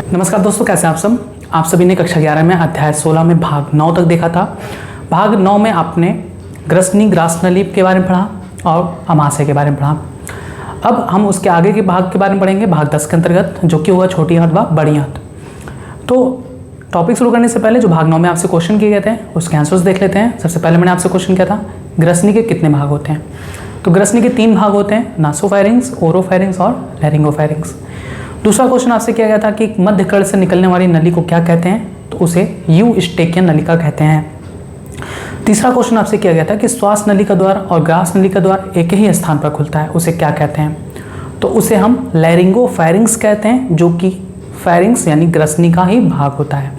नमस्कार दोस्तों, कैसे हैं आप सब। आप सभी ने कक्षा 11 में अध्याय 16 में भाग 9 तक देखा था। भाग 9 में आपने ग्रसनी ग्रासनली के बारे में पढ़ा और अमाशय के बारे में पढ़ा। अब हम उसके आगे के भाग के बारे में पढ़ेंगे, भाग 10 के अंतर्गत, जो कि होगा छोटी आंत व बड़ी आंत। तो टॉपिक शुरू करने से पहले जो भाग 9 में आपसे क्वेश्चन किए गए थे उसके आंसर्स देख लेते हैं। सबसे पहले मैंने आपसे क्वेश्चन किया था ग्रसनी के कितने भाग होते हैं। तो ग्रसनी के 3 भाग होते हैं, नासोफेरिंग्स, ओरोफेरिंग्स और लैरिंगोफेरिंग्स। दूसरा क्वेश्चन आपसे किया गया था कि मध्य कर्ण से निकलने वाली नली को क्या कहते हैं, तो उसे यूस्टेकियन नलिका कहते हैं। तीसरा क्वेश्चन आपसे किया गया था कि श्वास नली का द्वार और ग्रास नली का द्वार एक ही स्थान पर खुलता है, उसे क्या कहते हैं, तो उसे हम लैरिंगोफेरिंग्स कहते हैं, जो कि फेरिंग्स यानी ग्रसनी का ही भाग होता है।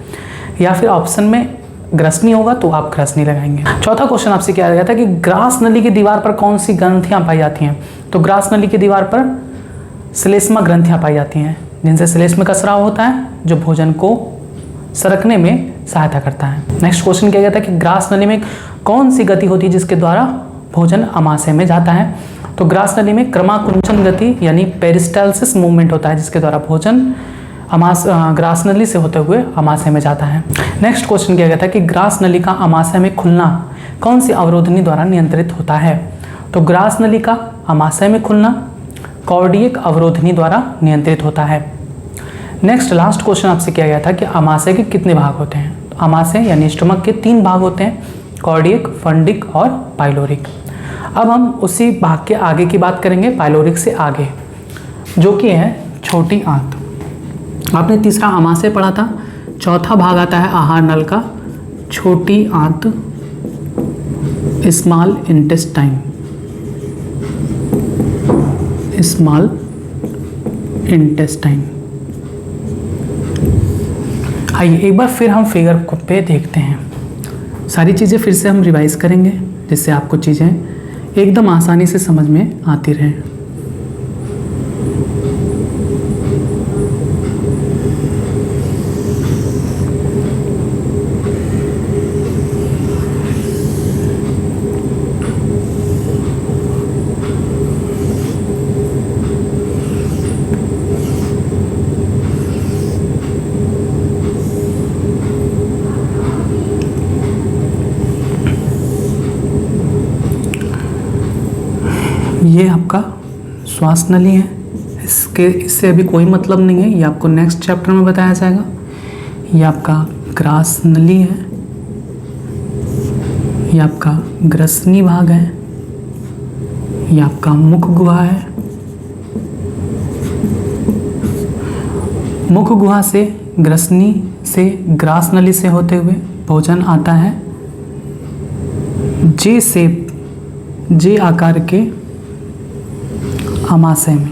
या फिर ऑप्शन में ग्रसनी होगा तो आप ग्रसनी लगाएंगे। चौथा क्वेश्चन आपसे किया गया था कि ग्रास नली की दीवार पर कौन सी ग्रंथियां पाई जाती हैं, तो ग्रास नली की दीवार पर श्लेष्मा ग्रंथियां पाई जाती हैं, जिनसे श्लेष्म का स्राव होता है, जो भोजन को सरकने में सहायता करता है। नेक्स्ट क्वेश्चन किया गया था कि ग्रास नली में कौन सी गति होती है जिसके द्वारा भोजन अमाशय में जाता है, तो ग्रास नली में क्रमाकुंचन गति यानी पेरिस्टालसिस मूवमेंट होता है, जिसके द्वारा भोजन ग्रास नली से होते हुए अमाशय में जाता है। नेक्स्ट क्वेश्चन किया गया था कि ग्रास नली का अमाशय में खुलना कौन सी अवरोधनी द्वारा नियंत्रित होता है, तो ग्रास नली का अमाशय में खुलना कार्डियक अवरोधनी द्वारा नियंत्रित होता है। नेक्स्ट लास्ट क्वेश्चन आपसे किया गया था कि अमाशय के कितने भाग होते हैं, तो अमाशय यानी स्टमक के 3 भाग होते हैं, कार्डियक, फंडिक और पाइलोरिक। अब हम उसी भाग के आगे की बात करेंगे, पाइलोरिक से आगे, जो कि है छोटी आंत। आपने तीसरा अमाशय पढ़ा था। चौथा भाग आता है आहार नल का, छोटी आंत, स्मॉल इंटेस्टाइन, स्मॉल इंटेस्टाइन। आइए एक बार फिर हम फिगर पे देखते हैं। सारी चीज़ें फिर से हम रिवाइज करेंगे, जिससे आपको चीज़ें एकदम आसानी से समझ में आती रहें। ये आपका श्वास नली है, इससे अभी कोई मतलब नहीं है, ये आपको नेक्स्ट चैप्टर में बताया जाएगा। ये आपका ग्रास नली है, ये आपका ग्रसनी भाग है, ये आपका मुख गुहा है। मुख गुहा से ग्रसनी से ग्रास नली से होते हुए भोजन आता है जे आकार के अमाशय में।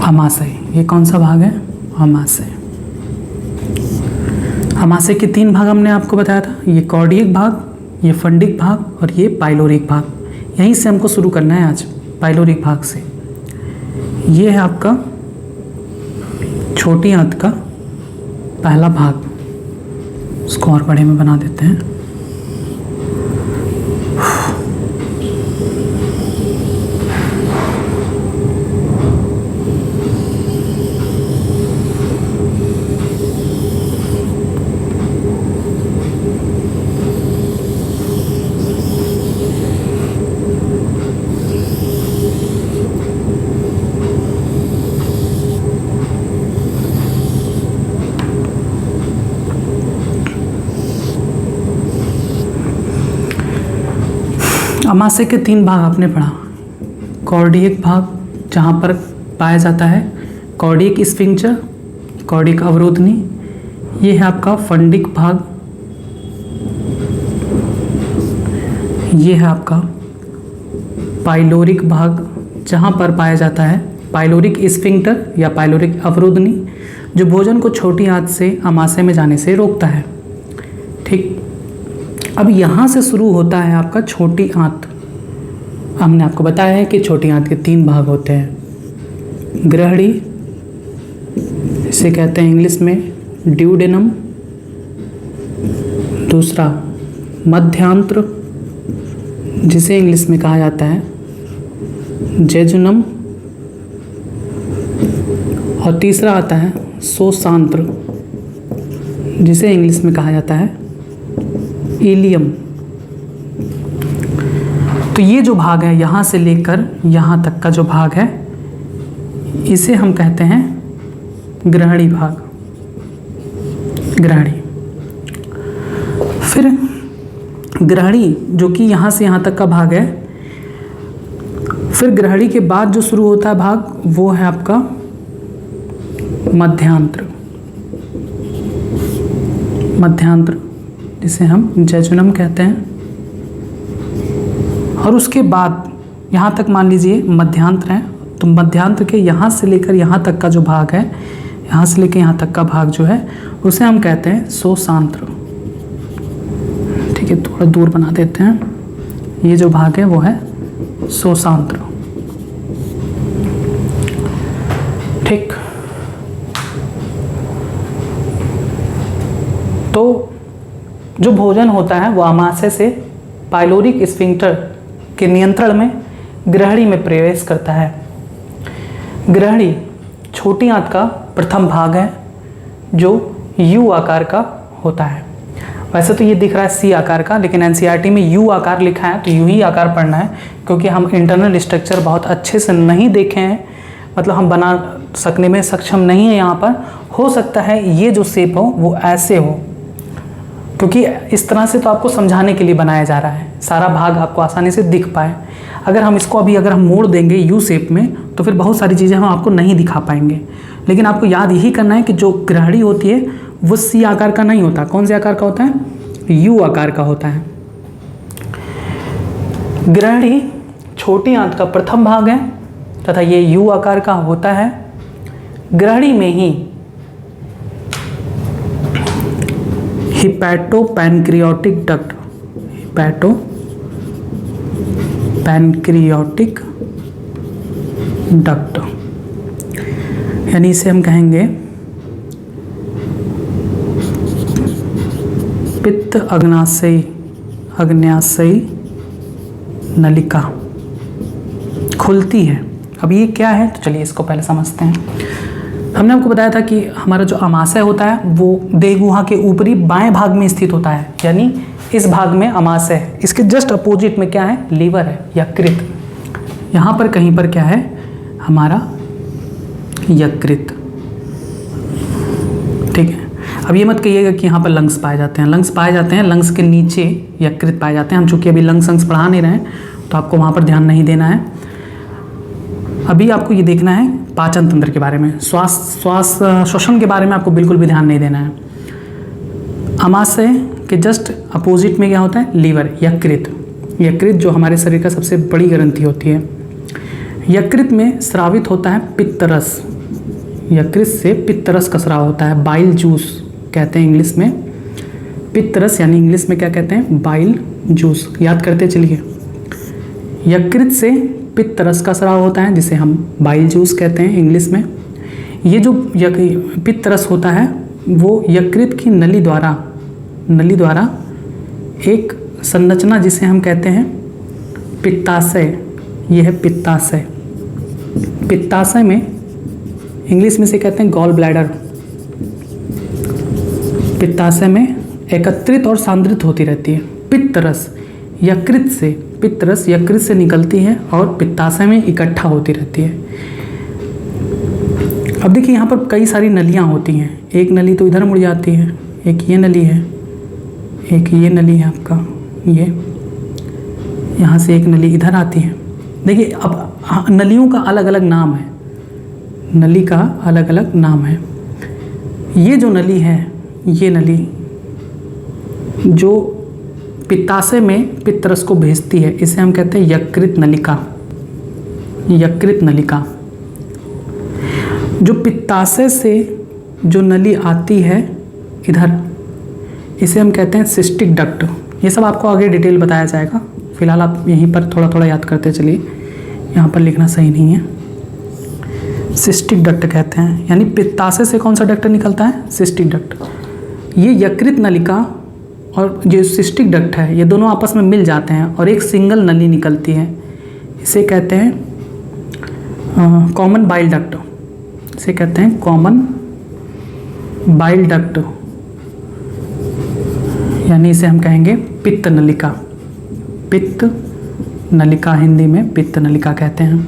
अमाशय ये कौन सा भाग है, अमाशय। अमाशय के 3 भाग हमने आपको बताया था, ये कार्डियक भाग, ये फंडिक भाग और ये पाइलोरिक भाग। यहीं से हमको शुरू करना है आज, पाइलोरिक भाग से। ये है आपका छोटी आंत का पहला भाग, उसको और बड़े में बना देते हैं। अमाशय के 3 भाग आपने पढ़ा। कार्डियक भाग, जहाँ पर पाया जाता है कार्डियक स्फिंक्टर, कार्डियक अवरोधनी। ये है आपका फंडिक भाग, ये है आपका पाइलोरिक भाग, जहाँ पर पाया जाता है पाइलोरिक स्फिंक्टर या पाइलोरिक अवरोधनी, जो भोजन को छोटी आंत से अमाशय में जाने से रोकता है। ठीक, अब यहाँ से शुरू होता है आपका छोटी आंत। हमने आपको बताया है कि छोटी आंत के 3 भाग होते हैं, ग्रहणी, इसे कहते हैं इंग्लिश में ड्यूडेनम, दूसरा मध्यांत्र, जिसे इंग्लिश में कहा जाता है जेजुनम, और तीसरा आता है शोषांत्र, जिसे इंग्लिश में कहा जाता है इलियम। तो ये जो भाग है यहाँ से लेकर यहाँ तक का जो भाग है इसे हम कहते हैं ग्रहणी भाग, ग्रहणी। फिर ग्रहणी जो कि यहाँ से यहाँ तक का भाग है, फिर ग्रहणी के बाद जो शुरू होता है भाग वो है आपका मध्यांत्र, मध्यांत्र जिसे हम जेजुनम कहते हैं। और उसके बाद यहाँ तक मान लीजिए मध्यांत्र है, तो मध्यांत्र के यहाँ से लेकर यहाँ तक का जो भाग है, यहाँ से लेकर यहाँ तक का भाग जो है उसे हम कहते हैं शोषांत्र। ठीक है, थोड़ा दूर बना देते हैं। ये जो भाग है वो है शोषांत्र। ठीक, तो जो भोजन होता है वो आमाशय से पाइलोरिक स्फिंक्टर के नियंत्रण में ग्रहणी में प्रवेश करता है। ग्रहणी छोटी आंत का प्रथम भाग है जो यू आकार का होता है। वैसे तो ये दिख रहा है सी आकार का, लेकिन एनसीईआरटी में यू आकार लिखा है तो यू ही आकार पढ़ना है, क्योंकि हम इंटरनल स्ट्रक्चर बहुत अच्छे से नहीं देखे हैं, मतलब हम बना सकने में सक्षम नहीं है। यहाँ पर हो सकता है ये जो शेप हो वो ऐसे हो, क्योंकि इस तरह से तो आपको समझाने के लिए बनाया जा रहा है, सारा भाग आपको आसानी से दिख पाए। अगर हम इसको अगर हम मोड़ देंगे यू शेप में तो फिर बहुत सारी चीज़ें हम आपको नहीं दिखा पाएंगे। लेकिन आपको याद यही करना है कि जो ग्रहणी होती है वो सी आकार का नहीं होता। कौन से आकार का होता है? यू आकार का होता है। ग्रहणी छोटी आंत का प्रथम भाग है तथा ये यू आकार का होता है। ग्रहणी में ही हिपैटोपैनक्रियाटिक डक्ट, हिपैटोपैनक्रियाटिक डक्ट, यानी इसे हम कहेंगे पित्त अग्न्याशयी नलिका खुलती है। अब ये क्या है तो चलिए इसको पहले समझते हैं। हमने आपको बताया था कि हमारा जो आमाशय होता है वो देह गुहा के ऊपरी बाएं भाग में स्थित होता है, यानी इस भाग में आमाशय है। इसके जस्ट अपोजिट में क्या है? लीवर है, यकृत। यहाँ पर कहीं पर क्या है? हमारा यकृत। ठीक है, अब ये मत कहिएगा कि यहाँ पर लंग्स पाए जाते हैं। लंग्स पाए जाते हैं, लंग्स के नीचे यकृत पाए जाते हैं। हम चूंकि अभी लंग्स पढ़ा नहीं रहे हैं तो आपको वहाँ पर ध्यान नहीं देना है। अभी आपको ये देखना है पाचन तंत्र के बारे में, श्वास श्वसन के बारे में आपको बिल्कुल भी ध्यान नहीं देना है। आमाशय के जस्ट अपोजिट में क्या होता है? लीवर, यकृत। यकृत जो हमारे शरीर का सबसे बड़ी ग्रंथि होती है। यकृत में स्रावित होता है पित्तरस। यकृत से पित्तरस का स्राव होता है, बाइल जूस कहते हैं इंग्लिश में। पित्तरस यानी इंग्लिश में क्या कहते हैं? Bile juice. याद करते चलिए, यकृत से पित्तरस का स्राव होता है जिसे हम बाइल जूस कहते हैं इंग्लिश में। ये जो पित्तरस होता है वो यकृत की नली द्वारा एक संरचना जिसे हम कहते हैं पित्ताशय, ये है पित्ताशय। पित्ताशय में इंग्लिश में से कहते हैं गॉल ब्लैडर। पित्ताशय में एकत्रित और सांद्रित होती रहती है। पित्तरस यकृत से निकलती है और पित्ताशय में इकट्ठा होती रहती है। अब देखिए यहाँ पर कई सारी नलियाँ होती हैं। एक नली तो इधर मुड़ जाती है, एक ये नली है, एक ये नली है आपका, ये यहाँ से एक नली इधर आती है। देखिए अब नलियों का अलग अलग नाम है, नली का अलग अलग नाम है। ये जो नली है, ये नली जो पित्ताशय में पित्तरस को भेजती है, इसे हम कहते हैं यकृत नलिका। यकृत नलिका जो पित्ताशय से जो नली आती है इधर, इसे हम कहते हैं सिस्टिक डक्ट। ये सब आपको आगे डिटेल बताया जाएगा, फिलहाल आप यहीं पर थोड़ा थोड़ा याद करते चलिए, यहाँ पर लिखना सही नहीं है। सिस्टिक डक्ट कहते हैं, यानी पित्ताशय से कौन सा डक्ट निकलता है? Cystic duct. ये यकृत नलिका और जो सिस्टिक डक्ट है ये दोनों आपस में मिल जाते हैं और एक सिंगल नली निकलती है, इसे कहते हैं कॉमन बाइल डक्ट, इसे कहते हैं कॉमन बाइल डक्ट, यानी इसे हम कहेंगे पित्त नलिका। पित्त नलिका, हिंदी में पित्त नलिका कहते हैं।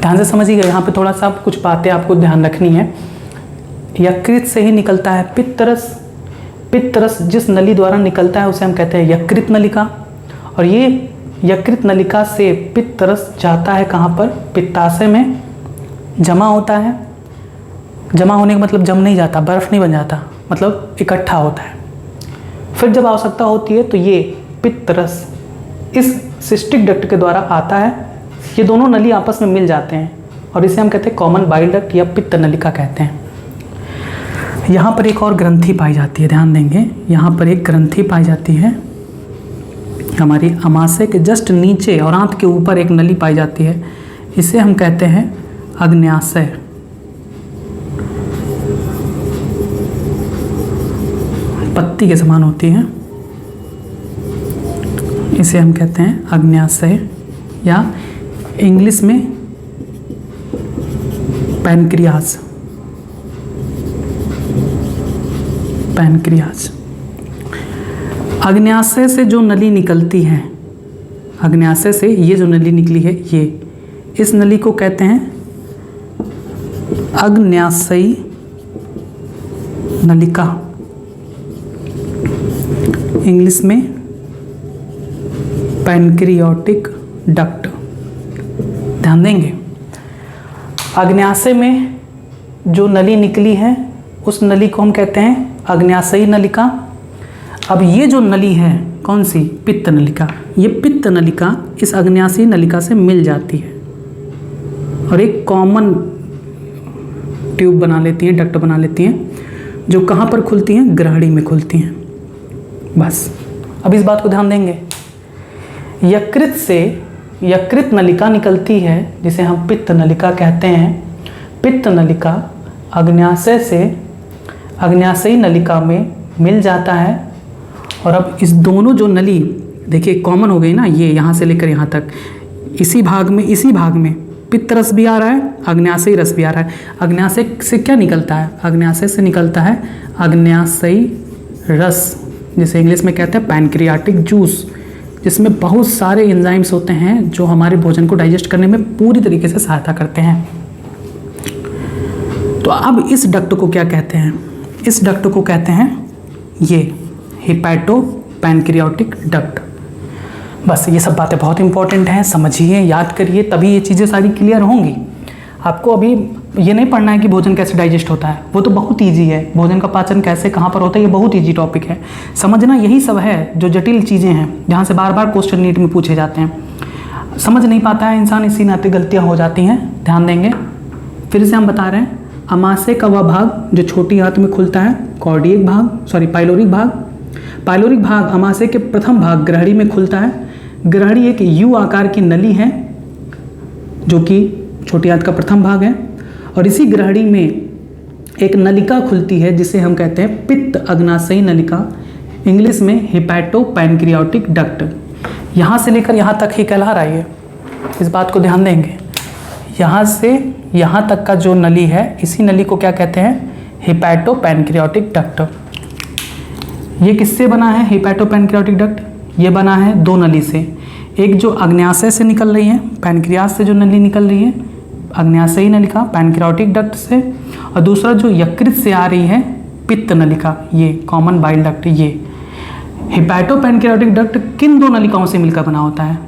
ध्यान से समझिएगा, यहाँ पे थोड़ा सा कुछ बातें आपको ध्यान रखनी है। यकृत से ही निकलता है पित्तरस। पित्तरस जिस नली द्वारा निकलता है उसे हम कहते हैं यकृत नलिका, और ये यकृत नलिका से पित्तरस जाता है कहाँ पर? पित्ताशय में जमा होता है। जमा होने का मतलब जम नहीं जाता, बर्फ नहीं बन जाता, मतलब इकट्ठा होता है। फिर जब आवश्यकता होती है तो ये पित्तरस इस सिस्टिक डक्ट के द्वारा आता है। ये दोनों नली आपस में मिल जाते हैं और इसे हम कहते हैं कॉमन बाइल डक्ट या पित्त नलिका कहते हैं। यहाँ पर एक और ग्रंथि पाई जाती है, ध्यान देंगे, यहाँ पर एक ग्रंथि पाई जाती है हमारी अमाशय के जस्ट नीचे और आंत के ऊपर एक नली पाई जाती है। इसे हम कहते हैं अग्न्याशय। पत्ती के समान होती है, इसे हम कहते हैं अग्न्याशय या इंग्लिश में पैनक्रियाज। पैनक्रियाज। अग्न्याशय से जो नली निकलती है, अग्न्याशय से ये जो नली निकली है, ये इस नली को कहते हैं अग्न्याशयी नलिका, इंग्लिश में पैनक्रियाटिक डक्ट। ध्यान देंगे, अग्न्याशय में जो नली निकली है उस नली को हम कहते हैं अग्न्याशयी नलिका। अब ये जो नली है कौन सी? पित्त नलिका। ये पित्त नलिका इस अग्न्याशयी नलिका से मिल जाती है और एक कॉमन ट्यूब बना लेती हैं, डक्ट बना लेती हैं, जो कहाँ पर खुलती हैं? ग्रहणी में खुलती हैं। बस अब इस बात को ध्यान देंगे, यकृत से यकृत नलिका निकलती है जिसे हम पित्त नलिका कहते हैं। पित्त नलिका अग्न्याशय से अग्न्याशयी नलिका में मिल जाता है और अब इस दोनों जो नली देखिए कॉमन हो गई ना, ये यहाँ से लेकर यहाँ तक, इसी भाग में पित्त रस भी आ रहा है, अग्न्याशयी रस भी आ रहा है। अग्न्याशय से क्या निकलता है? अग्न्याशय से निकलता है अग्न्याशयी रस, जिसे इंग्लिश में कहते हैं पैनक्रियाटिक जूस, जिसमें बहुत सारे एंजाइम्स होते हैं जो हमारे भोजन को डाइजेस्ट करने में पूरी तरीके से सहायता करते हैं। तो अब इस डक्ट को क्या कहते हैं? इस डक्ट को कहते हैं ये हिपैटो पैनक्रियाटिक डक्ट। बस ये सब बातें बहुत इंपॉर्टेंट हैं, समझिए, याद करिए, तभी ये चीज़ें सारी क्लियर होंगी। आपको अभी ये नहीं पढ़ना है कि भोजन कैसे डाइजेस्ट होता है, वो तो बहुत ईजी है। भोजन का पाचन कैसे कहाँ पर होता है, ये बहुत ईजी टॉपिक है। समझना यही सब है जो जटिल चीज़ें हैं, जहाँ से बार बार क्वेश्चन नीट में पूछे जाते हैं। समझ नहीं पाता है इंसान, इसी नाते गलतियाँ हो जाती हैं। ध्यान देंगे, फिर से हम बता रहे हैं, अमाशय का वह भाग जो छोटी आंत में खुलता है, पाइलोरिक भाग। पाइलोरिक भाग अमाशय के प्रथम भाग ग्रहणी में खुलता है। ग्रहणी एक यू आकार की नली है जो कि छोटी आंत का प्रथम भाग है, और इसी ग्रहणी में एक नलिका खुलती है जिसे हम कहते हैं पित्त अग्न्याशयी नलिका, इंग्लिश में हिपैटो पैनक्रियाटिक डक्ट। यहाँ से लेकर यहाँ तक ही कहला रहा है ये, इस बात को ध्यान देंगे। यहाँ से यहाँ तक का जो नली है, इसी नली को क्या कहते हैं? Hepato pancreatic duct. ये किससे बना है हिपैटो पैनक्रियाटिक डक्ट? ये बना है दो नली से, एक जो अग्न्याशय से निकल रही है, पैनक्रियास से जो नली निकल रही है अग्न्याशयी नलिका पैनक्रियाटिक डक्ट से, और दूसरा जो यकृत से आ रही है पित्त नलिका, ये कॉमन बाइल डक्ट। ये हिपैटो पैनक्रियाटिक डक्ट किन दो नलिकाओं से मिलकर बना होता है?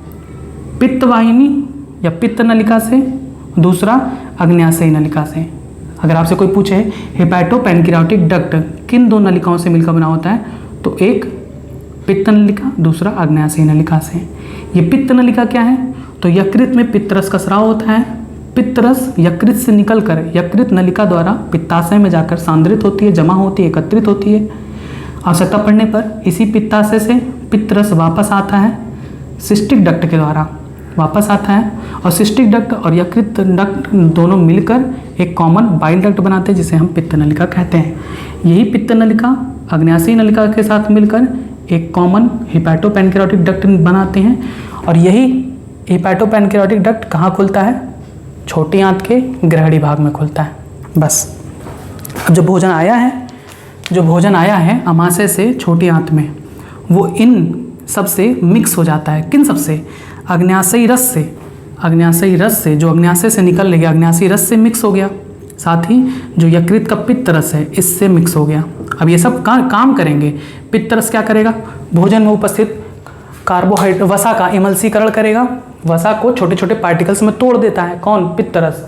पित्त वाहिनी या पित्त नलिका से, दूसरा अग्न्याशयी नलिका से। अगर आपसे कोई पूछे हिपैटो पैनक्रियाटिक डक्ट किन दो नलिकाओं से मिलकर बना होता है, तो एक पित्त नलिका, दूसरा अग्न्याशयी नलिका से। ये पित्त नलिका क्या है? तो यकृत में पित्तरस का स्राव होता है। पित्तरस यकृत से निकलकर यकृत नलिका द्वारा पित्ताशय में जाकर सांद्रित होती है, जमा होती है, एकत्रित होती है। आवश्यकता पड़ने पर इसी पित्ताशय से पित्तरस वापस आता है, सिस्टिक डक्ट के द्वारा वापस आता है, और सिस्टिक डक्ट और यकृत डक्ट दोनों मिलकर एक कॉमन बाइल डक्ट बनाते हैं जिसे हम पित्त नलिका कहते हैं। यही पित्त नलिका अग्न्याशयी नलिका के साथ मिलकर एक कॉमन हिपैटो पैनक्रियाटिक डक्ट बनाते हैं, और यही हिपैटो पैनक्रियाटिक डक्ट कहाँ खुलता है? छोटी आंत के ग्रहणी भाग में खुलता है। बस अब जो भोजन आया है अमाशय से छोटी आंत में, वो इन सब से मिक्स हो जाता है। किन सब से? अग्न्याशयी रस से। अग्न्याशयी रस से, जो अग्न्याशय से निकल गया, अग्न्याशयी रस से मिक्स हो गया। साथ ही जो यकृत का पित्त रस है इससे मिक्स हो गया। अब ये सब काम करेंगे। पित्त रस क्या करेगा? भोजन में उपस्थित कार्बोहाइड्रेट वसा का इमल्सीकरण करेगा। वसा को छोटे छोटे पार्टिकल्स में तोड़ देता है। कौन? पित्त रस।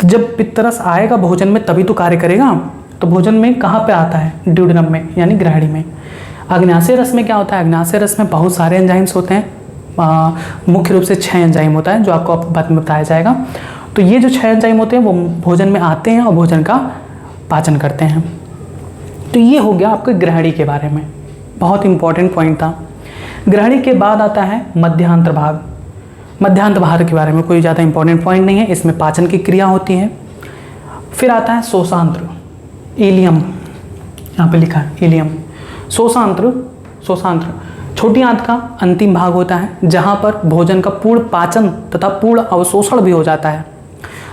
तो जब पित्त रस आएगा भोजन में तभी तो कार्य करेगा। तो भोजन में कहाँ पे आता है? ड्यूडेनम में, यानी ग्रहणी में। अग्न्याशय रस में क्या होता है? अग्न्याशय रस में बहुत सारे एंजाइम्स होते हैं। मुख्य रूप से 6 एंजाइम होता है, जो आपको बाद में बताया जाएगा। तो ये जो 6 एंजाइम होते हैं वो भोजन में आते हैं और भोजन का पाचन करते हैं। तो ये हो गया आपके ग्रहणी के बारे में, बहुत इंपॉर्टेंट पॉइंट था। ग्रहणी के बाद आता है मध्यांतर भाग। मध्यांतर भाग के बारे में कोई ज़्यादा इंपॉर्टेंट पॉइंट नहीं है, इसमें पाचन की क्रिया होती है। फिर आता है शोषांत्र, इलियम, यहाँ पे लिखा है इलियम। शोषांत्र छोटी आंत का अंतिम भाग होता है, जहाँ पर भोजन का पूर्ण पाचन तथा पूर्ण अवशोषण भी हो जाता है।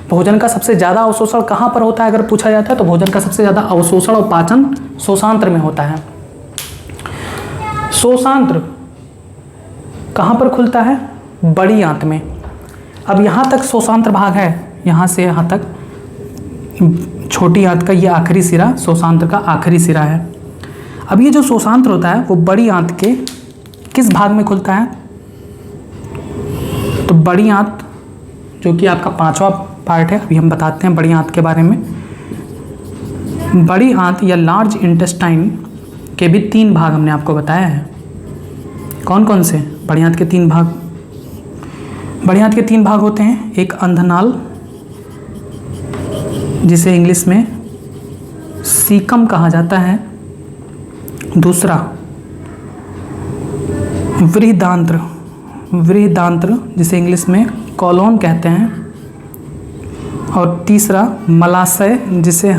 भोजन का सबसे ज़्यादा अवशोषण कहाँ पर होता है अगर पूछा जाता है, तो भोजन का सबसे ज़्यादा अवशोषण और पाचन शोषांत्र में होता है। शोषांत्र कहाँ पर खुलता है? बड़ी आंत में। अब यहाँ तक शोषांत्र भाग है, यहाँ से यहाँ तक छोटी आंत का ये आखिरी सिरा शोषांत्र का आखिरी सिरा है। अब ये जो शोषांत्र होता है वो बड़ी आंत के किस भाग में खुलता है? तो बड़ी आंत, जो कि आपका 5वां पार्ट है, अभी हम बताते हैं बड़ी आंत के बारे में। बड़ी आंत या लार्ज इंटेस्टाइन के भी 3 भाग हमने आपको बताया है। कौन कौन से? बड़ी आंत के 3 भाग। बड़ी आंत के 3 भाग होते हैं, एक अंधनाल जिसे इंग्लिश में सीकम कहा जाता है, दूसरा वृहदांत्र जिसे इंग्लिश में कॉलोन कहते हैं, और तीसरा मलाशय जिसे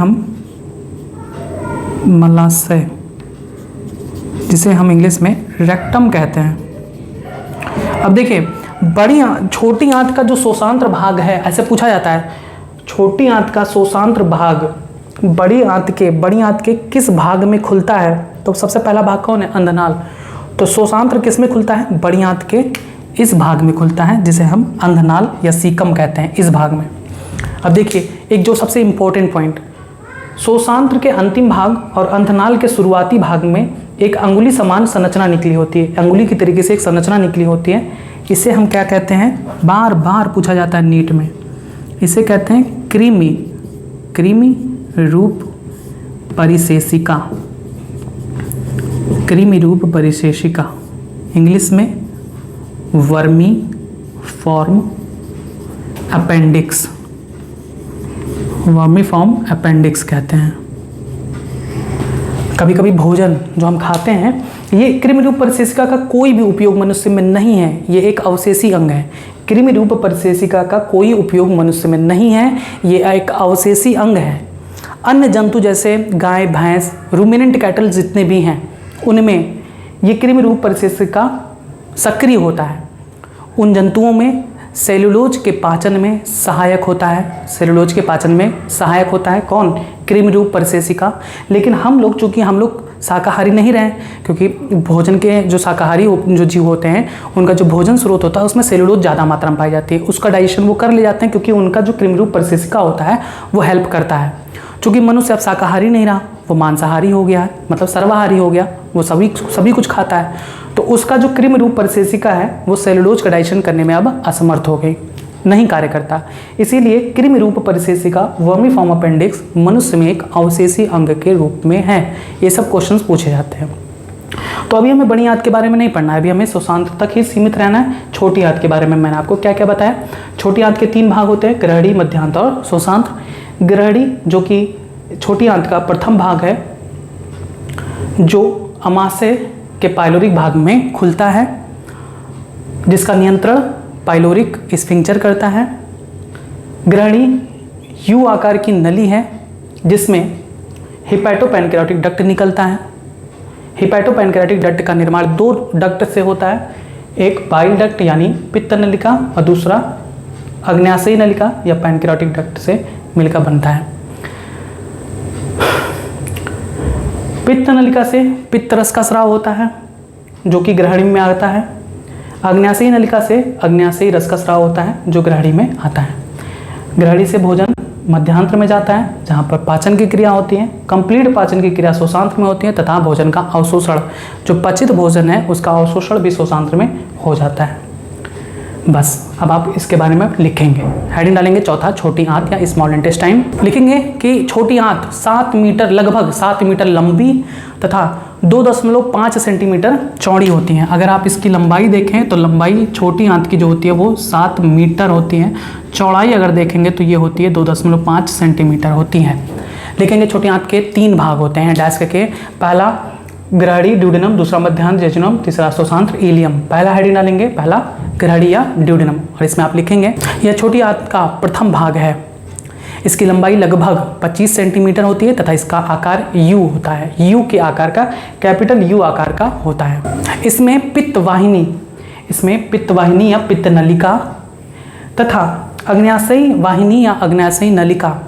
हम इंग्लिश में रेक्टम कहते हैं। अब देखिए छोटी आंत का जो शोषांत्र भाग है, ऐसे पूछा जाता है, छोटी आंत का शोषांत्र भाग बड़ी आंत के किस भाग में खुलता है? तो सबसे पहला भाग कौन है? अंधनाल। तो शोषांत्र किस में खुलता है? बड़ी आंत के इस भाग में खुलता है, जिसे हम अंधनाल या सीकम कहते हैं, इस भाग में। अब देखिए एक जो सबसे इंपॉर्टेंट पॉइंट, शोषांत्र के अंतिम भाग और अंधनाल के शुरुआती भाग में एक अंगुली समान संरचना निकली होती है। अंगुली की तरीके से एक संरचना निकली होती है। इसे हम क्या कहते हैं? बार बार पूछा जाता है नीट में। इसे कहते हैं कृमि रूप परिशेषिका। कृमि रूप परिशेषिका, इंग्लिश में vermi form appendix, vermiform appendix कहते हैं। कभी कभी भोजन जो हम खाते हैं, ये कृमि रूप परिशेषिका का कोई भी उपयोग मनुष्य में नहीं है, ये एक अवशेषी अंग है। कृमि रूप परिशेषिका का कोई उपयोग मनुष्य में नहीं है, ये एक अवशेषी अंग है। अन्य जंतु जैसे गाय, भैंस, रूमिनेंट कैटल जितने भी हैं, उनमें ये कृमि रूप परिशेषिका सक्रिय होता है। उन जंतुओं में सेलुलोज के पाचन में सहायक होता है। सेलुलोज के पाचन में सहायक होता है कौन? कृमि रूप परिशेषिका। लेकिन हम लोग, चूँकि हम लोग शाकाहारी नहीं रहे, क्योंकि भोजन के जो शाकाहारी जो जीव होते हैं, उनका जो भोजन स्रोत होता है उसमें सेलुलोज ज़्यादा मात्रा में पाई जाती है। उसका डाइजेशन वो कर ले जाते हैं, क्योंकि उनका जो कृमि रूप परिशेषिका होता है वो हेल्प करता है। चूँकि मनुष्य अब शाकाहारी नहीं रहा, वो मांसाहारी हो गया है, मतलब सर्वाहारी हो गया, वो सभी कुछ खाता है, तो उसका जो कृमि रूप परिशेषिका है वो सेलुलोज का डाइजेशन करने में अब असमर्थ हो गई, नहीं कार्य करता। इसीलिए कृमि रूप परिशेषिका वर्मीफॉर्म अपेंडिक्स मनुष्य में एक अवशेषी अंग के रूप में है। ये सब क्वेश्चंस पूछे जाते हैं। तो अभी हमें बड़ी आंत के बारे में नहीं पढ़ना है, अभी हमें शोषांत्र तक ही सीमित रहना है। छोटी आंत के बारे में मैंने आपको क्या क्या बताया। छोटी आंत के 3 भाग होते हैं, ग्रहणी, मध्यांतर और शोषांत्र। ग्रहणी जो कि छोटी आंत का प्रथम भाग है, जो अमाशय के पाइलोरिक भाग में खुलता है, जिसका नियंत्रण पाइलोरिक स्फिंक्टर करता है। ग्रहणी यू आकार की नली है, जिसमें हिपैटोपैनक्रियाटिक डक्ट निकलता है। हिपैटोपैनक्रियाटिक डक्ट का निर्माण 2 डक्ट से होता है, एक बाइल डक्ट यानी पित्त नलिका और दूसरा अग्न्याशयी नलिका या पैनक्रियाटिक डक्ट से मिलकर बनता है। पित्त नलिका से पित्त रस का स्राव होता है जो कि ग्रहणी में आता है। अग्न्याशयी नलिका से अग्न्याशयी रस का स्राव होता है जो ग्रहणी में आता है। ग्रहणी से भोजन मध्यांत्र में जाता है जहाँ पर पाचन की क्रिया होती है। कंप्लीट पाचन की क्रिया शोषांत्र में होती है तथा भोजन का अवशोषण, जो पचित भोजन है उसका अवशोषण भी शोषांत्र में हो जाता है। बस अब आप इसके बारे में लिखेंगे, हेडिंग डालेंगे चौथा, छोटी आंत या स्मॉल इंटेस्टाइन। लिखेंगे कि छोटी आंत 7 मीटर, लगभग 7 मीटर लंबी तथा 2.5 सेंटीमीटर चौड़ी होती हैं। अगर आप इसकी लंबाई देखें तो लंबाई छोटी आंत की जो होती है वो 7 मीटर होती है। चौड़ाई अगर देखेंगे तो ये होती है 2.5 सेंटीमीटर होती है। लिखेंगे छोटी आंत के 3 भाग होते हैं डैश के, पहला ग्रहणी ड्यूडेनम, दूसरा मध्यांत जेजुनम, तीसरा शोषांत्र इलियम। पहला हेडिंग डालेंगे पहला ग्रहणी या ड्यूडेनम और इसमें आप लिखेंगे यह छोटी आंत का प्रथम भाग है। इसकी लंबाई लगभग 25 सेंटीमीटर होती है तथा इसका आकार यू होता है, यू के आकार का, कैपिटल यू आकार का होता है। इसमें पित्त वाहिनी या पित्त नलिका तथा अग्न्याशयी वाहिनी या अग्न्याशयी नलिका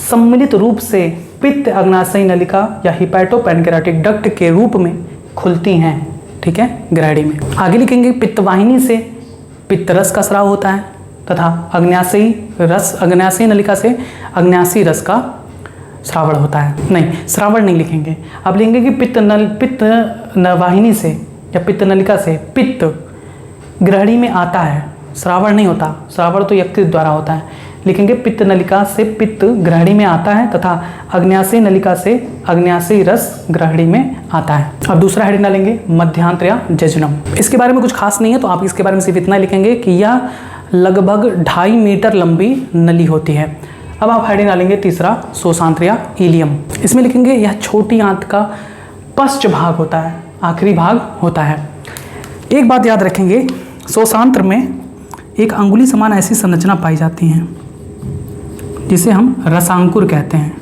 सम्मिलित रूप से पित्त अग्न्याशयी नलिका या हिपैटोपैनक्रियाटिक डक्ट के रूप में खुलती हैं, ठीक है, ग्रहणी में। आगे लिखेंगे पित्त वाहिनी से पित्त रस का स्राव होता है तथा अग्न्याशयी नलिका से अग्न्याशयी रस का श्रावण होता है। नहीं, श्रावण नहीं लिखेंगे, आप लिखेंगे कि पित्त वाहिनी से या पित्त नलिका से पित्त ग्रहणी में आता है, श्रावण नहीं होता, श्रावण तो यकृत द्वारा होता है। लिखेंगे पित्त नलिका से पित्त ग्रहणी में आता है तथा अग्न्याशयी नलिका से अग्न्याशयी रस ग्रहणी में आता है। अब दूसरा हेडिंग डालेंगे मध्यांत्र या जेजुनम। इसके बारे में कुछ खास नहीं है तो आप इसके बारे में सिर्फ इतना लिखेंगे कि यह लगभग 2.5 मीटर लंबी नली होती है। अब आप हेडिंग डालेंगे तीसरा शोषांत्र या इलियम। इसमें लिखेंगे यह छोटी आंत का पश्च भाग होता है, आखिरी भाग होता है। एक बात याद रखेंगे, शोषांत्र में एक अंगुली समान ऐसी संरचना पाई जाती है जिसे हम रसांकुर कहते हैं।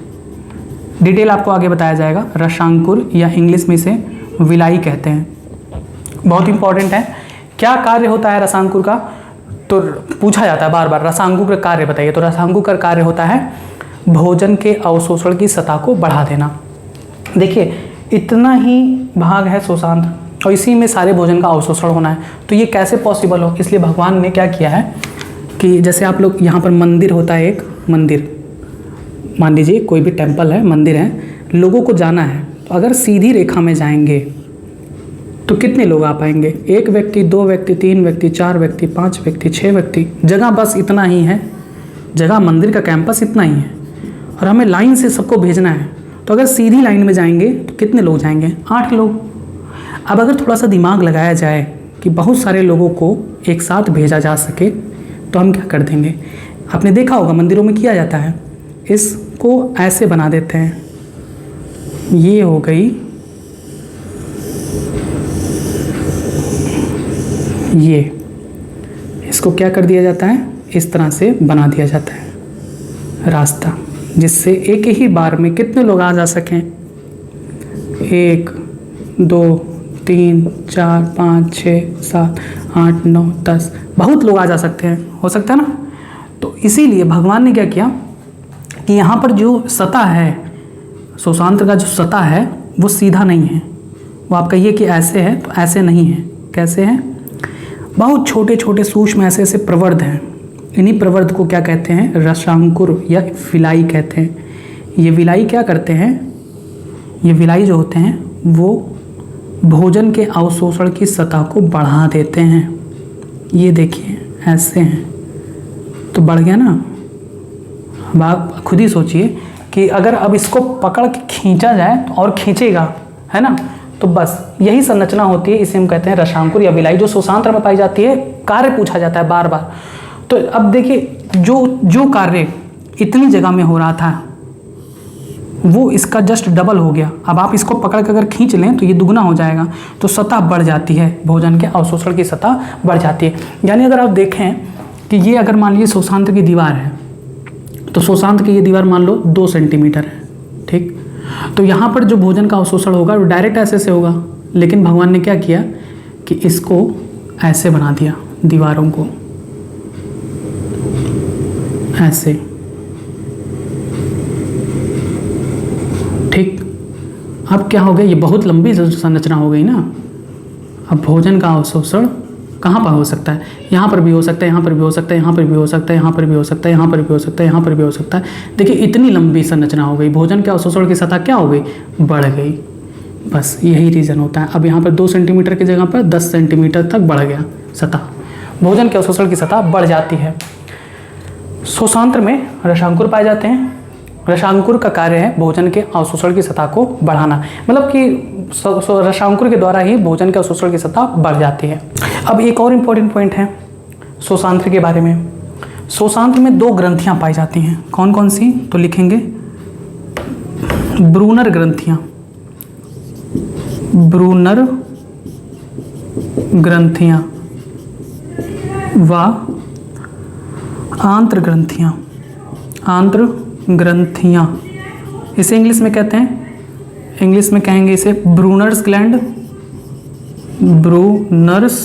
डिटेल आपको आगे बताया जाएगा। रसांकुर या इंग्लिश में इसे विलाई कहते हैं। बहुत इंपॉर्टेंट है, क्या कार्य होता है रसांकुर का, तो पूछा जाता है बार बार, रसांकुर का कार्य बताइए। तो रसांकुर का कार्य होता है भोजन के अवशोषण की सतह को बढ़ा देना। देखिए इतना ही भाग है शोषांत्र और इसी में सारे भोजन का अवशोषण होना है, तो ये कैसे पॉसिबल हो। इसलिए भगवान ने क्या किया है कि जैसे आप लोग यहाँ पर मंदिर होता है, एक मंदिर मान लीजिए कोई भी टेम्पल है, मंदिर है, लोगों को जाना है, तो अगर सीधी रेखा में जाएंगे तो कितने लोग आ पाएंगे, 1 व्यक्ति, 2 व्यक्ति, 3 व्यक्ति, 4 व्यक्ति, 5 व्यक्ति, 6 व्यक्ति। जगह बस इतना ही है, जगह मंदिर का कैंपस इतना ही है और हमें लाइन से सबको भेजना है। तो अगर सीधी लाइन में जाएंगे तो कितने लोग जाएंगे, 8 लोग। अब अगर थोड़ा सा दिमाग लगाया जाए कि बहुत सारे लोगों को एक साथ भेजा जा सके तो हम क्या कर देंगे। आपने देखा होगा मंदिरों में किया जाता है, इसको ऐसे बना देते हैं, ये हो गई, ये इसको क्या कर दिया जाता है, इस तरह से बना दिया जाता है रास्ता, जिससे एक ही बार में कितने लोग आ जा सकें, 1 2 3 4 5 6 7 8 9 10, बहुत लोग आ जा सकते हैं, हो सकता है ना। तो इसीलिए भगवान ने क्या किया कि यहाँ पर जो सतह है, शोषांत्र का जो सतह है वो सीधा नहीं है, वो आप कहिए कि ऐसे है, तो ऐसे नहीं है। कैसे है, बहुत छोटे छोटे सूक्ष्म ऐसे ऐसे प्रवर्ध हैं। इन्हीं प्रवर्ध को क्या कहते हैं, रसांकुर या विलाई कहते हैं। ये विलाई क्या करते हैं, ये विलाई जो होते हैं वो भोजन के अवशोषण की सतह को बढ़ा देते हैं। ये देखिए ऐसे हैं, तो बढ़ गया ना। अब आप खुद ही सोचिए कि अगर अब इसको पकड़ के खींचा जाए तो और खींचेगा, है ना। तो बस यही संरचना होती है, इसे हम कहते हैं रसांकुर या विलाई, जो शोषांत्र में पाई जाती है। कार्य पूछा जाता है बार बार। तो अब देखिए जो कार्य इतनी जगह में हो रहा था वो इसका जस्ट डबल हो गया। अब आप इसको पकड़ कर अगर खींच लें तो ये दुगना हो जाएगा, तो सतह बढ़ जाती है, भोजन के अवशोषण की सतह बढ़ जाती है। यानी अगर आप देखें कि ये अगर मान लीजिए शोषांत्र की दीवार है, तो शोषांत्र की ये दीवार मान लो 2 सेंटीमीटर है, ठीक। तो यहाँ पर जो भोजन का अवशोषण होगा वो डायरेक्ट ऐसे से होगा, लेकिन भगवान ने क्या किया कि इसको ऐसे बना दिया दीवारों को, ऐसे, ठीक। अब क्या हो गया, ये बहुत लंबी संरचना हो गई ना। अब भोजन का अवशोषण कहाँ पर हो सकता है? यहाँ पर भी हो सकता है, यहाँ पर भी हो सकता है, यहाँ पर भी हो सकता है, यहाँ पर भी हो सकता है, यहाँ पर भी हो सकता है, यहाँ पर भी हो सकता है। देखिए इतनी लंबी संरचना हो गई, भोजन के अवशोषण की सतह क्या हो गई, बढ़ गई। बस यही रीज़न होता है। अब यहाँ पर 2 सेंटीमीटर की जगह पर 10 सेंटीमीटर तक बढ़ गया सतह, भोजन के अवशोषण की सतह बढ़ जाती है। शोषांत्र में रसांकुर पाए जाते हैं। रसांकुर का कार्य है भोजन के अवशोषण की सतह को बढ़ाना, मतलब कि रसांकुर के द्वारा ही भोजन के अवशोषण की सतह बढ़ जाती है। अब एक और इम्पोर्टेंट पॉइंट है शोषांत्र के बारे में। शोषांत्र में 2 ग्रंथियां पाई जाती हैं, कौन कौन सी, तो लिखेंगे ब्रूनर ग्रंथियां, ब्रूनर ग्रंथियां व आंत्र ग्रंथियां, आंत्र ग्रंथियां। इसे इंग्लिश में कहते हैं, इंग्लिश में कहेंगे इसे ब्रूनर्स ग्लैंड, ब्रूनर्स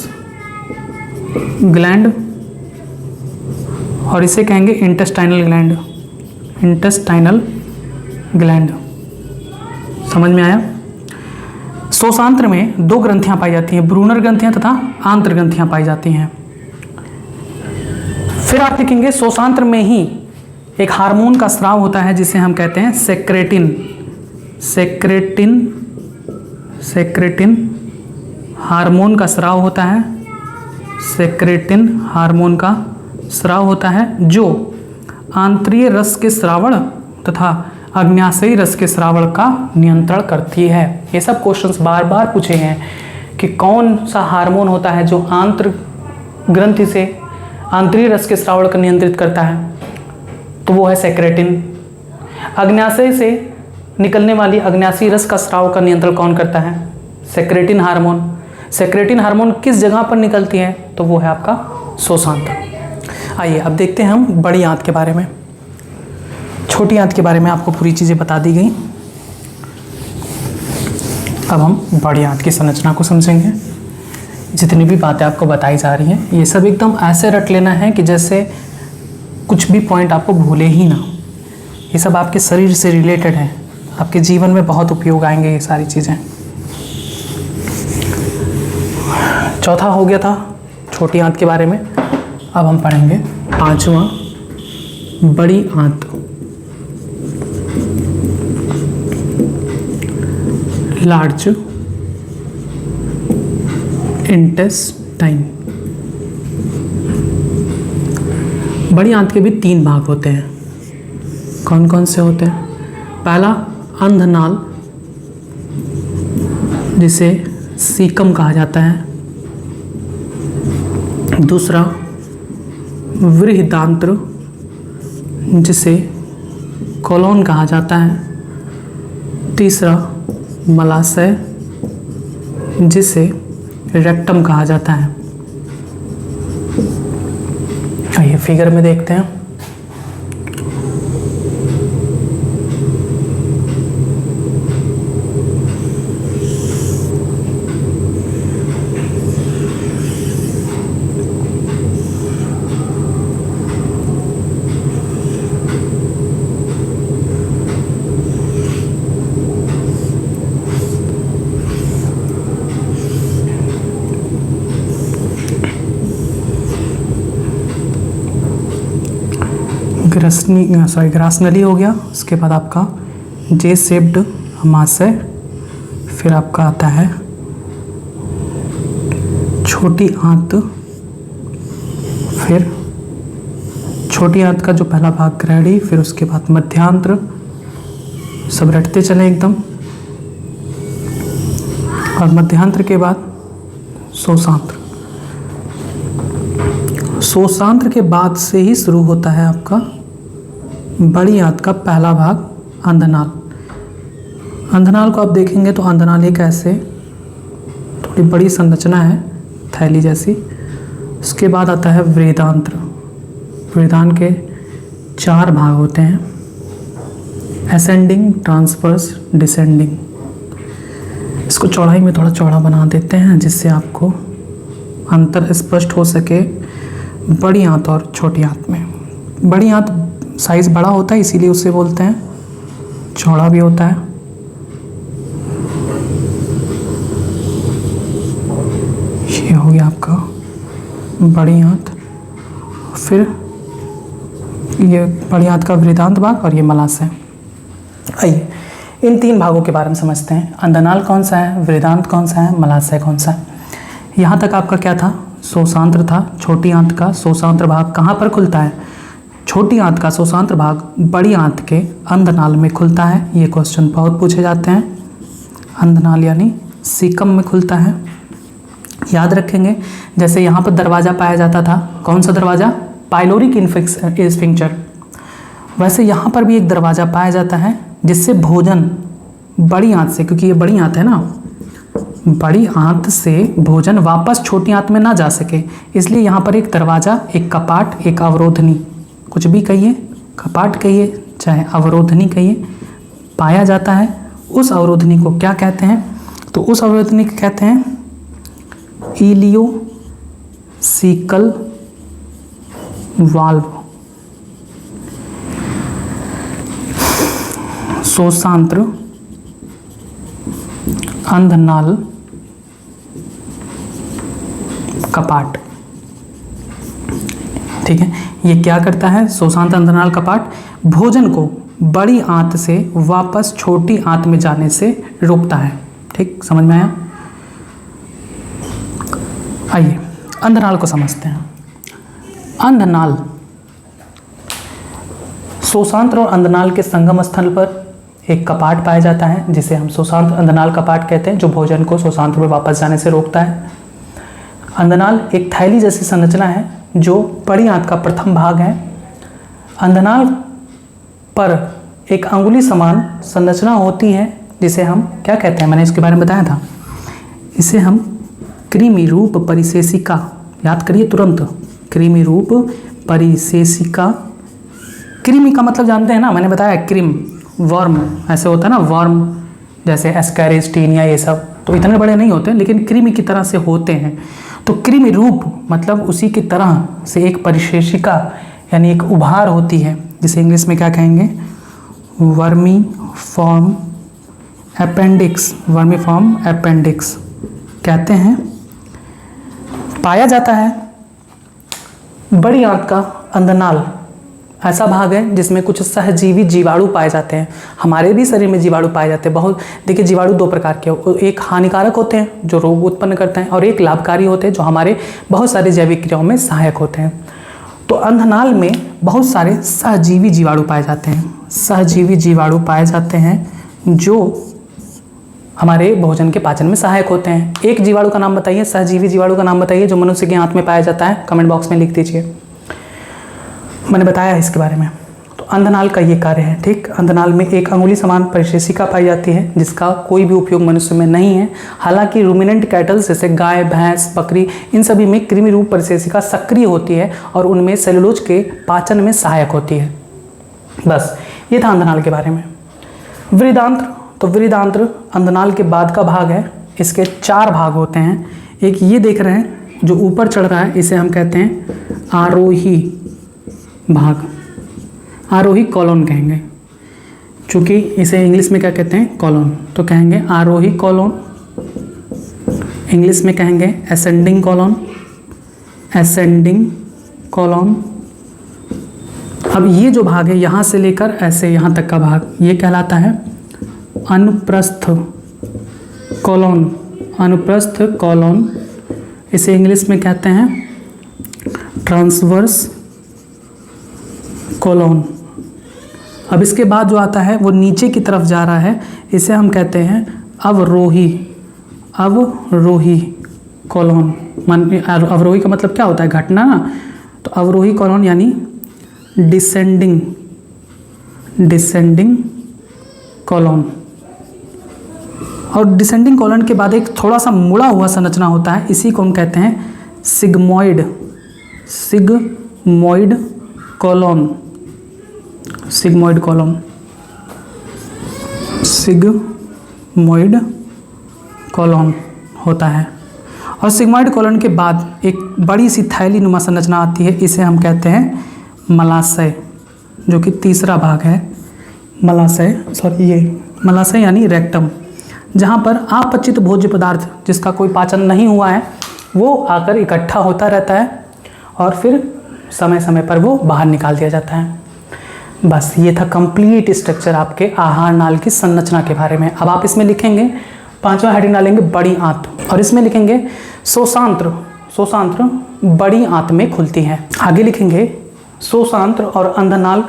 ग्लैंड, और इसे कहेंगे इंटेस्टाइनल ग्लैंड, इंटेस्टाइनल ग्लैंड। समझ में आया? शोषांत्र में 2 ग्रंथियां पाई जाती हैं, ब्रूनर ग्रंथियां तथा आंत्र ग्रंथियां पाई जाती हैं। फिर आप लिखेंगे शोषांत्र में ही एक हार्मोन का स्राव होता है जिसे हम कहते हैं सेक्रेटिन, सेक्रेटिन, सेक्रेटिन हार्मोन का स्राव होता है, सेक्रेटिन हार्मोन का स्राव होता है जो आंतरीय रस के स्रावण तथा अग्न्याशयी रस के स्रावण का नियंत्रण करती है। ये सब क्वेश्चंस बार बार पूछे हैं कि कौन सा हार्मोन होता है जो आंत्र ग्रंथि से आंतरीय रस के स्रावण को नियंत्रित करता है, तो वो है सेक्रेटिन। अग्न्याशय से निकलने वाली अग्न्याशयी रस का स्राव का नियंत्रण कौन करता है, सेक्रेटिन हार्मोन। सेक्रेटिन हार्मोन किस जगह पर निकलती है, तो वो है आपका शोषांत्र। आइए अब देखते हैं हम बड़ी आंत के बारे में। छोटी आंत के बारे में आपको पूरी चीज़ें बता दी गई, अब हम बड़ी आंत की संरचना को समझेंगे। जितनी भी बातें आपको बताई जा रही हैं ये सब एकदम ऐसे रट लेना है कि जैसे कुछ भी पॉइंट आपको भूले ही ना। ये सब आपके शरीर से रिलेटेड है, आपके जीवन में बहुत उपयोग आएंगे ये सारी चीज़ें। चौथा हो गया था छोटी आंत के बारे में, अब हम पढ़ेंगे 5वां बड़ी आंत। Large intestine. बड़ी आंत के भी 3 भाग होते हैं, कौन कौन से होते हैं? पहला अंधनाल जिसे सीकम कहा जाता है, दूसरा वृहदांत्र जिसे कोलोन कहा जाता है, तीसरा मलाशय जिसे रेक्टम कहा जाता है। आइए फिगर में देखते हैं। ग्रासनली हो गया, उसके बाद आपका जे शेप्ड अमाशय, फिर आपका आता है छोटी आंत, फिर छोटी आंत का जो पहला भाग ग्रैडी, फिर उसके बाद मध्यांत्र, सब रटते चले एकदम, और मध्यांत्र के बाद शोषांत्र। शोषांत्र के बाद से ही शुरू होता है आपका बड़ी आंत का पहला भाग अंधनाल। अंधनाल को आप देखेंगे तो अंधनाल एक ऐसे थोड़ी बड़ी संरचना है थैली जैसी। उसके बाद आता है वृहदांत्र। वृहदांत्र के 4 भाग होते हैं, असेंडिंग, ट्रांसवर्स, डिसेंडिंग। इसको चौड़ाई में थोड़ा चौड़ा बना देते हैं जिससे आपको अंतर स्पष्ट हो सके बड़ी आंत और छोटी आंत में। बड़ी आंत साइज बड़ा होता है इसीलिए उससे बोलते हैं, चौड़ा भी होता है। ये हो गया आपका बड़ी आंत, फिर ये बड़ी आंत का वृदांत भाग और ये मलाशय। आइए इन 3 भागों के बारे में समझते हैं। अंधनाल कौन सा है, वृदांत कौन सा है, मलाशय कौन सा है। यहाँ तक आपका क्या था, शोषांत्र था। छोटी आंत का शोषांत्र भाग कहाँ पर खुलता है, छोटी आंत का शोषांत्र भाग बड़ी आंत के अंधनाल में खुलता है। ये क्वेश्चन बहुत पूछे जाते हैं। अंधनाल यानी सीकम में खुलता है, याद रखेंगे। जैसे यहाँ पर दरवाज़ा पाया जाता था, कौन सा दरवाज़ा, पाइलोरिक स्फिंक्टर, वैसे यहाँ पर भी एक दरवाज़ा पाया जाता है जिससे भोजन बड़ी आंत से, क्योंकि ये बड़ी आंत है ना, बड़ी आंत से भोजन वापस छोटी आंत में ना जा सके, इसलिए यहाँ पर एक दरवाज़ा, एक कपाट, एक अवरोधनी, कुछ भी कहिए, कपाट कहिए चाहे अवरोधनी कहिए, पाया जाता है। उस अवरोधनी को क्या कहते हैं, तो उस अवरोधनी को कहते हैं इलियोसिकल वाल्व। शोषांत्र अंधनाल कपाट, ठीक है। ये क्या करता है, शोषांत्र अंधनाल कपाट भोजन को बड़ी आंत से वापस छोटी आंत में जाने से रोकता है। ठीक, समझ में आया। आइए अंधनाल को समझते हैं। अंधनाल शोषांत्र और अंधनाल के संगम स्थल पर एक कपाट पाया जाता है जिसे हम शोषांत्र अंधनाल कपाट कहते हैं, जो भोजन को शोषांत्र में वापस जाने से रोकता है। अंधनाल एक थैली जैसी संरचना है जो बड़ी आंत का प्रथम भाग है। अंधनाल पर एक अंगुली समान संरचना होती है जिसे हम क्या कहते हैं, मैंने इसके बारे में बताया था, इसे हम कृमि रूप परिशेषिका, याद करिए तुरंत, कृमि रूप परिशेषिका। कृमि का मतलब जानते हैं ना, मैंने बताया क्रिम, वर्म ऐसे होता है ना, वर्म जैसे एस्कैरिस, टीनिया, ये सब तो इतने बड़े नहीं होते लेकिन कृमि की तरह से होते हैं। तो कृमि रूप मतलब उसी की तरह से एक परिशेषिका यानी एक उभार होती है जिसे इंग्लिश में क्या कहेंगे, vermi form appendix, vermi form appendix कहते हैं। पाया जाता है बड़ी आंत का अंधनाल ऐसा भाग है जिसमें कुछ सहजीवी जीवाणु पाए जाते हैं। हमारे भी शरीर में जीवाणु पाए जाते हैं बहुत। देखिए जीवाणु 2 प्रकार के, एक हानिकारक होते हैं जो रोग उत्पन्न करते हैं, और एक लाभकारी होते हैं जो हमारे बहुत सारे जैविक क्रियाओं में सहायक होते हैं। तो अंधनाल में बहुत सारे सहजीवी जीवाणु पाए जाते हैं, सहजीवी जीवाणु पाए जाते हैं जो हमारे भोजन के पाचन में सहायक होते हैं। एक जीवाणु का नाम बताइए, सहजीवी जीवाणु का नाम बताइए जो मनुष्य के आंत में पाया जाता है, कमेंट बॉक्स में लिख दीजिए। मैंने बताया इसके बारे में। तो अंधनाल का ये कार्य है। ठीक, अंधनाल में एक अंगुली समान परिशेषिका पाई जाती है जिसका कोई भी उपयोग मनुष्य में नहीं है। हालांकि रूमिनेंट कैटल जैसे गाय, भैंस, बकरी, इन सभी में कृमि रूप परिशेषिका सक्रिय होती है और उनमें सेलुलोज के पाचन में सहायक होती है। बस ये था अंधनाल के बारे में। वृदांत्र, तो वृदांत्र अंधनाल के बाद का भाग है। इसके 4 भाग होते हैं। एक ये देख रहे हैं जो ऊपर चढ़ रहा है, इसे हम कहते हैं आरोही भाग, आरोही कॉलोन कहेंगे, चूँकि इसे इंग्लिश में क्या कहते हैं, कॉलोन, तो कहेंगे आरोही कॉलोन। इंग्लिश में कहेंगे असेंडिंग कॉलोन, असेंडिंग कॉलोन। अब ये जो भाग है यहाँ से लेकर ऐसे यहाँ तक का भाग, ये कहलाता है अनुप्रस्थ कॉलोन, अनुप्रस्थ कॉलोन। इसे इंग्लिश में कहते हैं ट्रांसवर्स कॉलोन। अब इसके बाद जो आता है वो नीचे की तरफ जा रहा है, इसे हम कहते हैं अवरोही, अवरोही कॉलोन। अवरोही का मतलब क्या होता है, घटना ना, तो अवरोही कॉलोन यानी डिसेंडिंग, डिसेंडिंग कॉलोन। और डिसेंडिंग कॉलोन के बाद एक थोड़ा सा मुड़ा हुआ संरचना होता है, इसी को हम कहते हैं sigmoid, sigmoid colon, sigmoid colon, sigmoid colon होता है। और सिग्मोइड कॉलोन के बाद एक बड़ी सी थैली नुमा संरचना आती है, इसे हम कहते हैं मलाशय, जो कि तीसरा भाग है मलाशय, ये मलाशय यानी रेक्टम, जहाँ पर अपचित भोज्य पदार्थ जिसका कोई पाचन नहीं हुआ है वो आकर इकट्ठा होता रहता है और फिर समय समय पर वो बाहर निकाल दिया जाता है। बस ये था कंप्लीट स्ट्रक्चर आपके आहार नाल की संरचना के बारे में। अब आप इसमें लिखेंगे, पांचवा हेडिंग डालेंगे बड़ी आंत, और इसमें लिखेंगे शोषांत्र, शोषांत्र बड़ी आंत में खुलती है। आगे लिखेंगे शोषांत्र और अंधनाल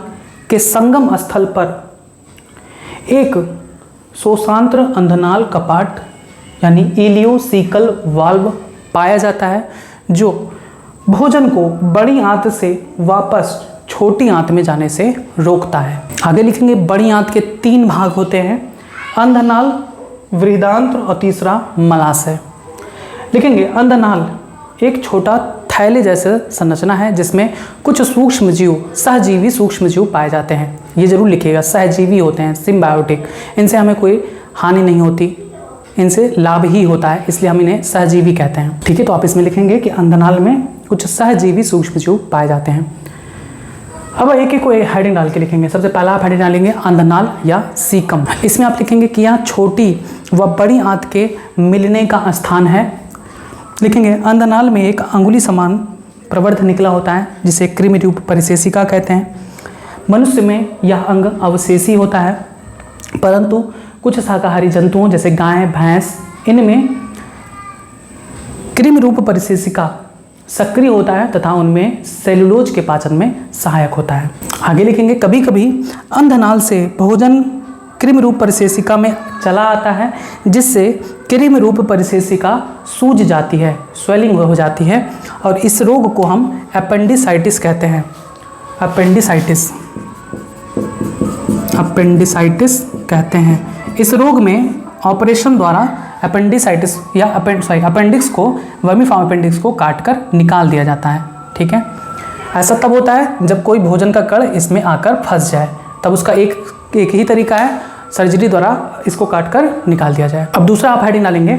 के संगम स्थल पर एक शोषांत्र अंधनाल कपाट यानी इलियोसिकल वाल्व पाया जाता है जो भोजन को बड़ी आंत से वापस छोटी आंत में जाने से रोकता है। आगे लिखेंगे बड़ी आंत के 3 भाग होते हैं, अंधनाल, वृहदांत्र और तीसरा मलाशय। लिखेंगे अंधनाल एक छोटा थैले जैसे संरचना है जिसमें कुछ सूक्ष्म जीव, सहजीवी सूक्ष्म जीव पाए जाते हैं। ये जरूर लिखिएगा, सहजीवी होते हैं, सिम्बायोटिक, इनसे हमें कोई हानि नहीं होती, इनसे लाभ ही होता है, इसलिए हम इन्हें सहजीवी कहते हैं। ठीक है, तो आप इसमें लिखेंगे कि अंधनाल में कुछ सहजीवी सूक्ष्म जीव पाए जाते हैं। अब एक एक को हेडिंग डाल के लिखेंगे। सबसे पहला आप हेडिंग डालेंगे अंधनाल या सीकम। इसमें आप लिखेंगे कि यह छोटी व बड़ी आंत के मिलने का स्थान है। लिखेंगे अंधनाल में एक अंगुली समान प्रवर्ध निकला होता है जिसे कृमि रूप परिशेषिका कहते हैं। मनुष्य में यह अंग अवशेषी होता है, परंतु कुछ शाकाहारी जंतुओं जैसे गाय, भैंस, इनमें कृमि रूप परिशेषिका सक्रिय होता है तथा उनमें सेलुलोज के पाचन में सहायक होता है। आगे लिखेंगे कभी कभी अंधनाल से भोजन कृमि रूप परिशेषिका में चला आता है जिससे कृमि रूप परिशेषिका सूज जाती है, स्वेलिंग हो जाती है, और इस रोग को हम एपेंडिसाइटिस कहते हैं। एपेंडिसाइटिस, एपेंडिसाइटिस कहते हैं। इस रोग में ऑपरेशन द्वारा अपेंडिसाइटिस या अपेंडिक्स को, वर्मीफॉर्म अपेंडिक्स को काटकर निकाल दिया जाता है। ठीक है, ऐसा तब होता है जब कोई भोजन का कण इसमें आकर फंस जाए, तब उसका एक ही तरीका है, सर्जरी द्वारा इसको काटकर निकाल दिया जाए। अब दूसरा आप हेडिंग डालेंगे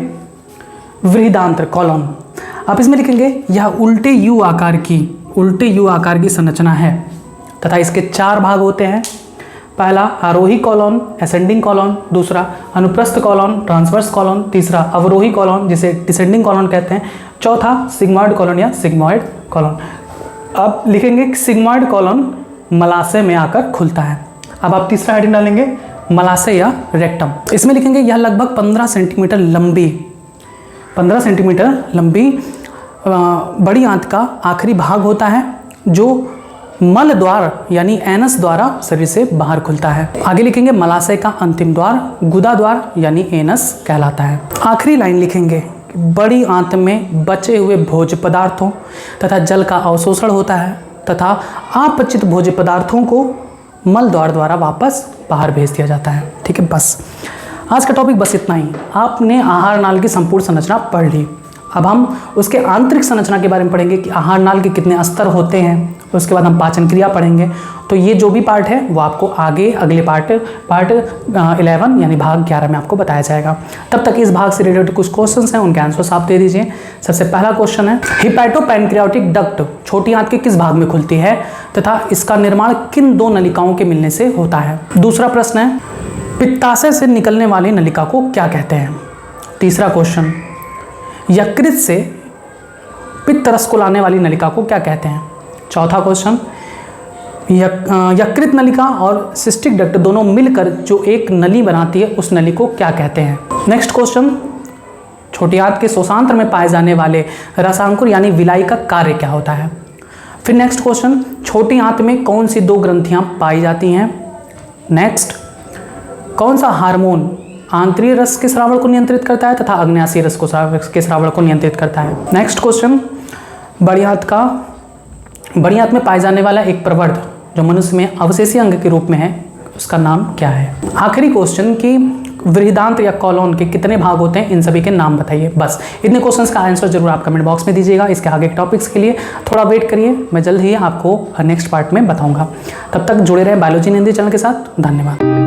वृहदांत्र, कॉलम। आप इसमें लिखेंगे यह उल्टे यू आकार की संरचना है तथा इसके 4 भाग होते हैं। पहला आरोही कॉलम, असेंडिंग कॉलम, दूसरा अनुप्रस्थ कॉलम, ट्रांसवर्स कॉलम, तीसरा अवरोही कॉलम जिसे डिसेंडिंग कॉलम कहते हैं, चौथा सिग्मॉइड कॉलम या सिग्मॉइड कॉलम। अब लिखेंगे सिग्मॉइड कॉलम मलाशय में आकर खुलता है। अब आप तीसरा हेडिंग डालेंगे मलाशय या रेक्टम। इसमें लिखेंगे यह लगभग 15 सेंटीमीटर लंबी बड़ी आंत का आखिरी भाग होता है जो मल द्वार यानी एनस द्वारा शरीर से बाहर खुलता है। आगे लिखेंगे मलाशय का अंतिम द्वार गुदा द्वार यानी एनस कहलाता है। आखिरी लाइन लिखेंगे बड़ी आंत में बचे हुए भोज्य पदार्थों तथा जल का अवशोषण होता है तथा अपचित भोज्य पदार्थों को मल द्वार द्वारा वापस बाहर भेज दिया जाता है। ठीक है, बस आज का टॉपिक बस इतना ही। आपने आहार नाल की संपूर्ण संरचना पढ़ ली। अब हम उसके आंतरिक संरचना के बारे में पढ़ेंगे कि आहार नाल के कितने स्तर होते हैं, उसके बाद हम पाचन क्रिया पढ़ेंगे। तो ये जो भी पार्ट है वो आपको आगे अगले पार्ट 11 यानी भाग 11 में आपको बताया जाएगा। तब तक इस भाग से रिलेटेड कुछ क्वेश्चंस हैं, उनके आंसर्स आप दे दीजिए। सबसे पहला क्वेश्चन है हिपैटोपैनक्रियाटिक डक्ट छोटी आंत के किस भाग में खुलती है तथा इसका निर्माण किन 2 नलिकाओं के मिलने से होता है। दूसरा प्रश्न है पित्ताशय से निकलने वाली नलिका को क्या कहते हैं। तीसरा क्वेश्चन यकृत से पित्त रस को लाने वाली नलिका को क्या कहते हैं। चौथा क्वेश्चन यकृत नलिका और सिस्टिक डक्ट दोनों मिलकर जो एक नली बनाती है उस नली को क्या कहते हैं। नेक्स्ट क्वेश्चन छोटी आंत के शोषांत्र में पाए जाने वाले रसांकुर यानी विलाई का कार्य क्या होता है। फिर नेक्स्ट क्वेश्चन छोटी आंत में कौन सी 2 ग्रंथियां पाई जाती हैं। नेक्स्ट कौन सा हार्मोन आंतरीय रस के स्रावण को नियंत्रित करता है तथा अग्न्याशयी रस के स्रावण को नियंत्रित करता है। नेक्स्ट क्वेश्चन बड़ी आंत में पाए जाने वाला एक प्रवर्ध जो मनुष्य में अवशेषी अंग के रूप में है उसका नाम क्या है। आखिरी क्वेश्चन कि वृहदांत्र या कॉलोन के कितने भाग होते हैं, इन सभी के नाम बताइए। बस इतने क्वेश्चंस का आंसर जरूर आप कमेंट बॉक्स में दीजिएगा। इसके आगे के टॉपिक्स के लिए थोड़ा वेट करिए, मैं जल्द ही आपको नेक्स्ट पार्ट में बताऊंगा। तब तक जुड़े रहे बायोलॉजी इन हिंदी चैनल के साथ। धन्यवाद।